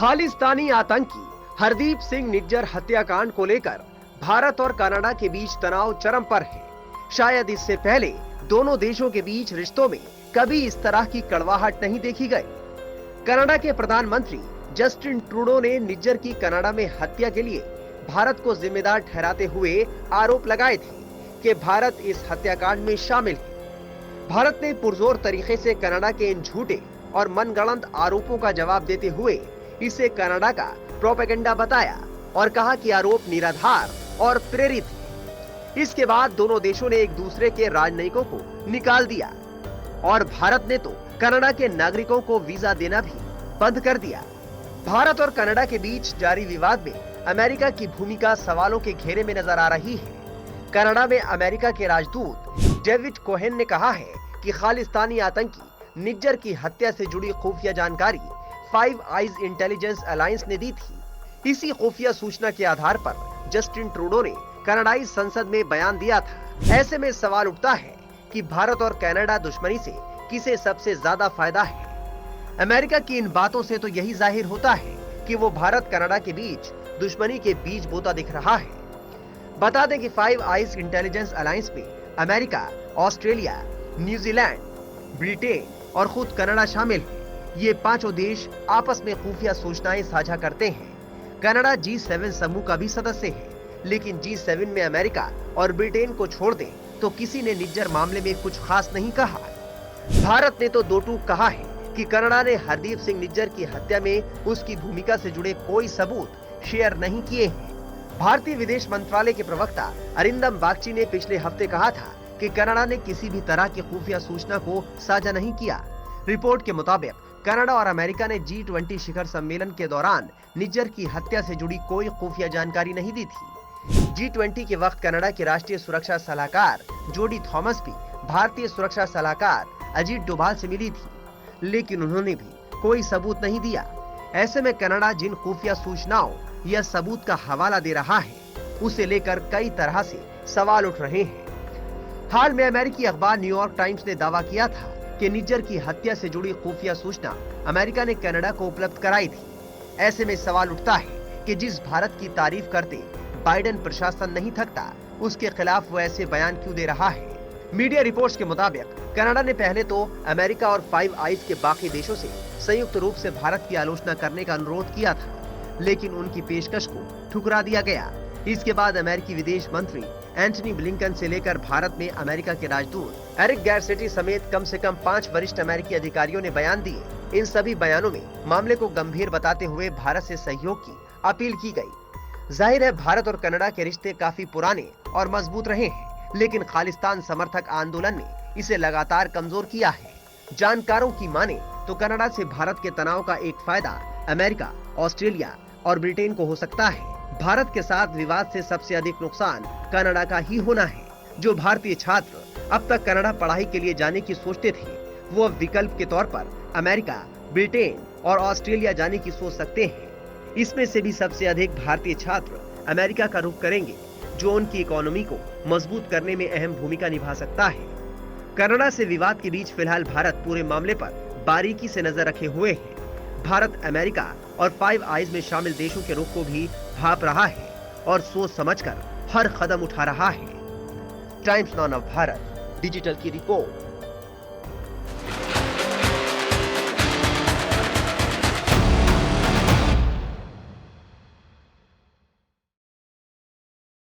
खालिस्तानी आतंकी हरदीप सिंह निज्जर हत्याकांड को लेकर भारत और कनाडा के बीच तनाव चरम पर है। शायद इससे पहले दोनों देशों के बीच रिश्तों में कभी इस तरह की कड़वाहट नहीं देखी गई। कनाडा के प्रधानमंत्री जस्टिन ट्रूडो ने निज्जर की कनाडा में हत्या के लिए भारत को जिम्मेदार ठहराते हुए आरोप लगाए थे कि भारत इस हत्याकांड में शामिल है। भारत ने पुरजोर तरीके से कनाडा के इन झूठे और मनगढ़ंत आरोपों का जवाब देते हुए इसे कनाडा का प्रोपेगेंडा बताया और कहा कि आरोप निराधार और प्रेरित है। इसके बाद दोनों देशों ने एक दूसरे के राजनयिकों को निकाल दिया और भारत ने तो कनाडा के नागरिकों को वीजा देना भी बंद कर दिया। भारत और कनाडा के बीच जारी विवाद में अमेरिका की भूमिका सवालों के घेरे में नजर आ रही है। कनाडा में अमेरिका के राजदूत डेविड कोहेन ने कहा है कि खालिस्तानी आतंकी निज्जर की हत्या से जुड़ी खुफिया जानकारी फाइव आइज इंटेलिजेंस अलायंस ने दी थी। इसी खुफिया सूचना के आधार पर जस्टिन ट्रूडो ने कनाडाई संसद में बयान दिया था। ऐसे में सवाल उठता है कि भारत और कनाडा दुश्मनी से किसे सबसे ज्यादा फायदा है। अमेरिका की इन बातों से तो यही जाहिर होता है कि वो भारत कनाडा के बीच दुश्मनी के बीज बोता दिख रहा है। बता दें कि फाइव आइज इंटेलिजेंस अलायंस में अमेरिका, ऑस्ट्रेलिया, न्यूजीलैंड, ब्रिटेन और खुद कनाडा शामिल है। ये पांचों देश आपस में खुफिया सूचनाएं साझा करते हैं। कनाडा G7 समूह का भी सदस्य है, लेकिन G7 में अमेरिका और ब्रिटेन को छोड़ दें तो किसी ने निज्जर मामले में कुछ खास नहीं कहा। भारत ने तो दो टूक कहा है कि कनाडा ने हरदीप सिंह निज्जर की हत्या में उसकी भूमिका से जुड़े कोई सबूत शेयर नहीं किए हैं। भारतीय विदेश मंत्रालय के प्रवक्ता अरिंदम बागची ने पिछले हफ्ते कहा था कि कनाडा ने किसी भी तरह की खुफिया सूचना को साझा नहीं किया। रिपोर्ट के मुताबिक कनाडा और अमेरिका ने G20 शिखर सम्मेलन के दौरान निज्जर की हत्या से जुड़ी कोई खुफिया जानकारी नहीं दी थी। G20 के वक्त कनाडा के राष्ट्रीय सुरक्षा सलाहकार जोडी थॉमस भी भारतीय सुरक्षा सलाहकार अजीत डोभाल से मिली थी, लेकिन उन्होंने भी कोई सबूत नहीं दिया। ऐसे में कनाडा जिन खुफिया सूचनाओं या सबूत का हवाला दे रहा है, उसे लेकर कई तरह से सवाल उठ रहे हैं। हाल में अमेरिकी अखबार न्यूयॉर्क टाइम्स ने दावा किया था कि निज्जर की हत्या से जुड़ी खुफिया सूचना अमेरिका ने कनाडा को उपलब्ध कराई थी। ऐसे में सवाल उठता है कि जिस भारत की तारीफ करते बाइडेन प्रशासन नहीं थकता, उसके खिलाफ वो ऐसे बयान क्यों दे रहा है। मीडिया रिपोर्ट्स के मुताबिक कनाडा ने पहले तो अमेरिका और फाइव आइज के बाकी देशों से संयुक्त रूप से भारत की आलोचना करने का अनुरोध किया था, लेकिन उनकी पेशकश को ठुकरा दिया गया। इसके बाद अमेरिकी विदेश मंत्री एंटनी ब्लिंकन से लेकर भारत में अमेरिका के राजदूत एरिक गैरसेटी समेत कम से कम 5 वरिष्ठ अमेरिकी अधिकारियों ने बयान दिए। इन सभी बयानों में मामले को गंभीर बताते हुए भारत से सहयोग की अपील की गई। जाहिर है भारत और कनाडा के रिश्ते काफी पुराने और मजबूत रहे हैं, लेकिन खालिस्तान समर्थक आंदोलन ने इसे लगातार कमजोर किया है। जानकारों की माने तो कनाडा से भारत के तनाव का एक फायदा अमेरिका, ऑस्ट्रेलिया और ब्रिटेन को हो सकता है। भारत के साथ विवाद से सबसे अधिक नुकसान कनाडा का ही होना है। जो भारतीय छात्र अब तक कनाडा पढ़ाई के लिए जाने की सोचते थे, वो अब विकल्प के तौर पर अमेरिका, ब्रिटेन और ऑस्ट्रेलिया जाने की सोच सकते हैं। इसमें से भी सबसे अधिक भारतीय छात्र अमेरिका का रुख करेंगे, जो उनकी इकोनॉमी को मजबूत करने में अहम भूमिका निभा सकता है। कनाडा से विवाद के बीच फिलहाल भारत पूरे मामले पर बारीकी से नजर रखे हुए है। भारत अमेरिका और फाइव आइज में शामिल देशों के रुख को भी भांप रहा है और सोच समझकर हर कदम उठा रहा है। Times now of Bharat digital की रिपोर्ट।